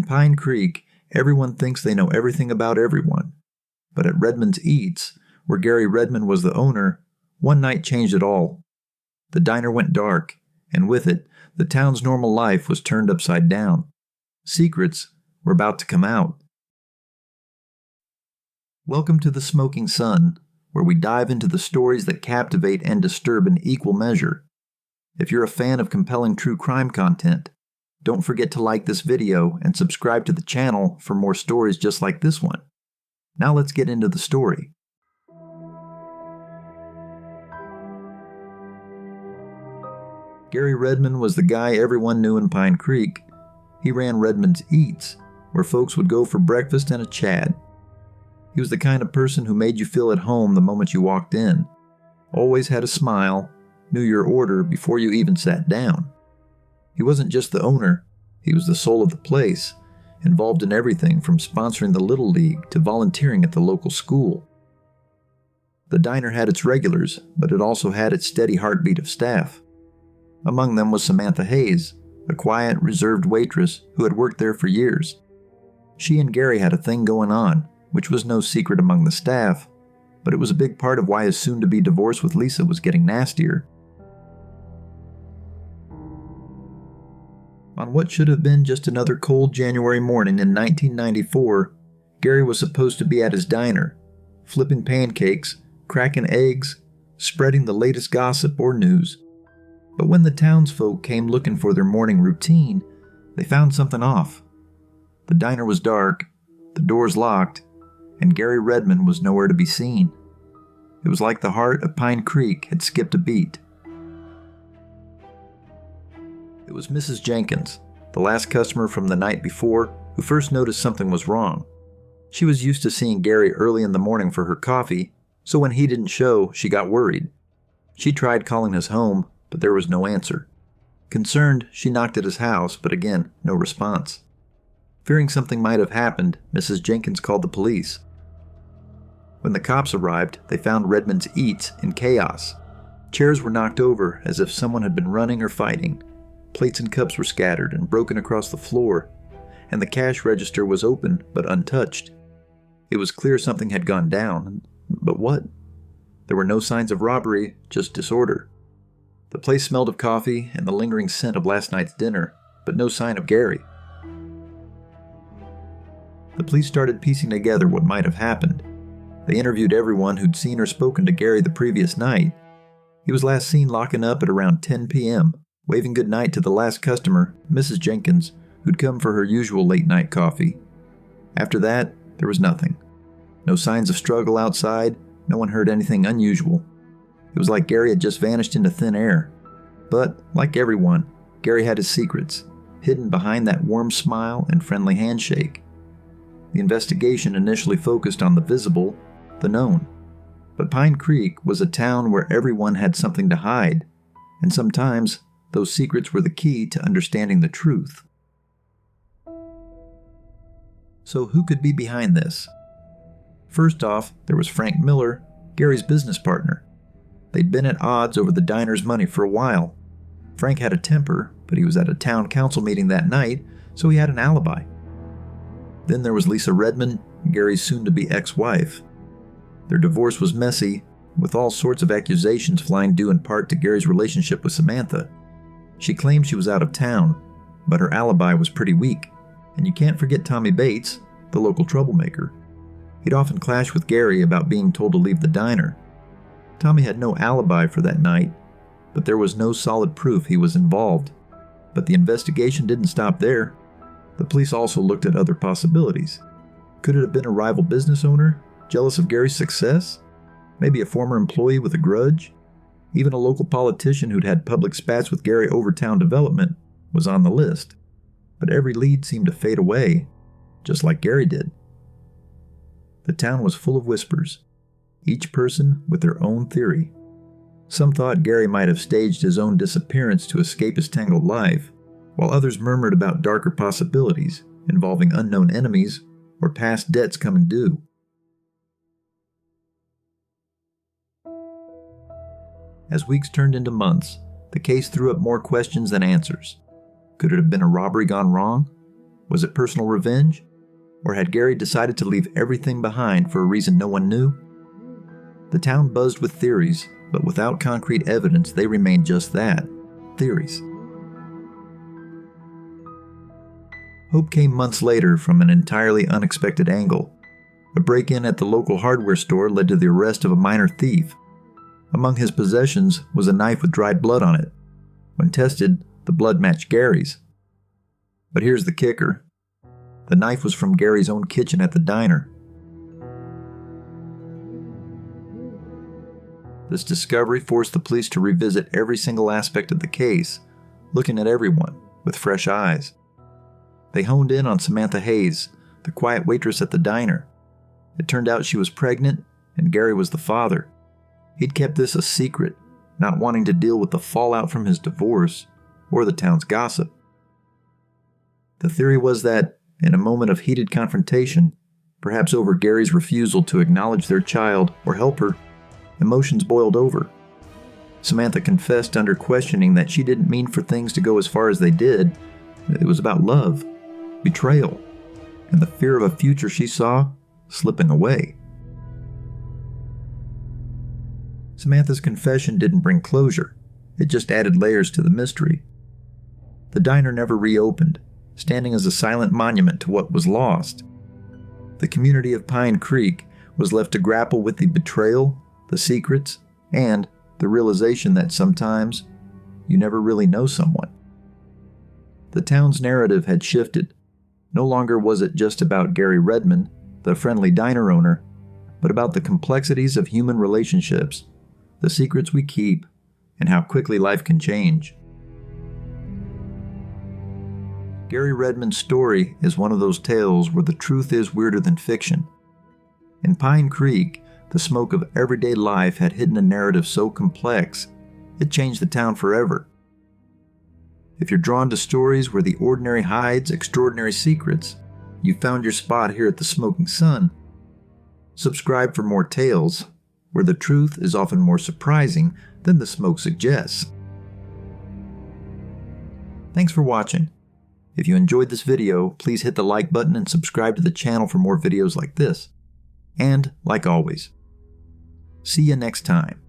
Pine Creek, everyone thinks they know everything about everyone. But at Redmond's Eats, where Gary Redmond was the owner, one night changed it all. The diner went dark, and with it, the town's normal life was turned upside down. Secrets were about to come out. Welcome to the Smoking Sun, where we dive into the stories that captivate and disturb in equal measure. If you're a fan of compelling true crime content, don't forget to like this video and subscribe to the channel for more stories just like this one. Now let's get into the story. Gary Redmond was the guy everyone knew in Pine Creek. He ran Redmond's Eats, where folks would go for breakfast and a chat. He was the kind of person who made you feel at home the moment you walked in. Always had a smile, knew your order before you even sat down. He wasn't just the owner, he was the soul of the place, involved in everything from sponsoring the Little League to volunteering at the local school. The diner had its regulars, but it also had its steady heartbeat of staff. Among them was Samantha Hayes, a quiet, reserved waitress who had worked there for years. She and Gary had a thing going on, which was no secret among the staff, but it was a big part of why his soon-to-be divorce with Lisa was getting nastier. On what should have been just another cold January morning in 1994, Gary was supposed to be at his diner, flipping pancakes, cracking eggs, spreading the latest gossip or news. But when the townsfolk came looking for their morning routine, they found something off. The diner was dark, the doors locked, and Gary Redmond was nowhere to be seen. It was like the heart of Pine Creek had skipped a beat. It was Mrs. Jenkins, the last customer from the night before, who first noticed something was wrong. She was used to seeing Gary early in the morning for her coffee, so when he didn't show, she got worried. She tried calling his home, but there was no answer. Concerned, she knocked at his house, but again, no response. Fearing something might have happened, Mrs. Jenkins called the police. When the cops arrived, they found Redmond's Eats in chaos. Chairs were knocked over as if someone had been running or fighting. Plates and cups were scattered and broken across the floor, and the cash register was open but untouched. It was clear something had gone down, but what? There were no signs of robbery, just disorder. The place smelled of coffee and the lingering scent of last night's dinner, but no sign of Gary. The police started piecing together what might have happened. They interviewed everyone who'd seen or spoken to Gary the previous night. He was last seen locking up at around 10 p.m., waving goodnight to the last customer, Mrs. Jenkins, who'd come for her usual late-night coffee. After that, there was nothing. No signs of struggle outside, no one heard anything unusual. It was like Gary had just vanished into thin air. But, like everyone, Gary had his secrets, hidden behind that warm smile and friendly handshake. The investigation initially focused on the visible, the known. But Pine Creek was a town where everyone had something to hide, and sometimes those secrets were the key to understanding the truth. So who could be behind this? First off, there was Frank Miller, Gary's business partner. They'd been at odds over the diner's money for a while. Frank had a temper, but he was at a town council meeting that night, so he had an alibi. Then there was Lisa Redmond, Gary's soon-to-be ex-wife. Their divorce was messy, with all sorts of accusations flying due in part to Gary's relationship with Samantha. She claimed she was out of town, but her alibi was pretty weak. And you can't forget Tommy Bates, the local troublemaker. He'd often clashed with Gary about being told to leave the diner. Tommy had no alibi for that night, but there was no solid proof he was involved. But the investigation didn't stop there. The police also looked at other possibilities. Could it have been a rival business owner, jealous of Gary's success? Maybe a former employee with a grudge? Even a local politician who'd had public spats with Gary over town development was on the list. But every lead seemed to fade away, just like Gary did. The town was full of whispers, each person with their own theory. Some thought Gary might have staged his own disappearance to escape his tangled life, while others murmured about darker possibilities involving unknown enemies or past debts coming due. As weeks turned into months, the case threw up more questions than answers. Could it have been a robbery gone wrong? Was it personal revenge? Or had Gary decided to leave everything behind for a reason no one knew? The town buzzed with theories, but without concrete evidence, they remained just that, theories. Hope came months later from an entirely unexpected angle. A break-in at the local hardware store led to the arrest of a minor thief. Among his possessions was a knife with dried blood on it. When tested, the blood matched Gary's. But here's the kicker. The knife was from Gary's own kitchen at the diner. This discovery forced the police to revisit every single aspect of the case, looking at everyone with fresh eyes. They honed in on Samantha Hayes, the quiet waitress at the diner. It turned out she was pregnant, and Gary was the father. He'd kept this a secret, not wanting to deal with the fallout from his divorce or the town's gossip. The theory was that, in a moment of heated confrontation, perhaps over Gary's refusal to acknowledge their child or help her, emotions boiled over. Samantha confessed under questioning that she didn't mean for things to go as far as they did. It was about love, betrayal, and the fear of a future she saw slipping away. Samantha's confession didn't bring closure. It just added layers to the mystery. The diner never reopened, standing as a silent monument to what was lost. The community of Pine Creek was left to grapple with the betrayal, the secrets, and the realization that sometimes you never really know someone. The town's narrative had shifted. No longer was it just about Gary Redmond, the friendly diner owner, but about the complexities of human relationships, the secrets we keep, and how quickly life can change. Gary Redmond's story is one of those tales where the truth is weirder than fiction. In Pine Creek, the smoke of everyday life had hidden a narrative so complex, it changed the town forever. If you're drawn to stories where the ordinary hides extraordinary secrets, you found your spot here at the Smoking Sun. Subscribe for more tales, where the truth is often more surprising than the smoke suggests. Thanks for watching. If you enjoyed this video, please hit the like button and subscribe to the channel for more videos like this. And, like always, see you next time.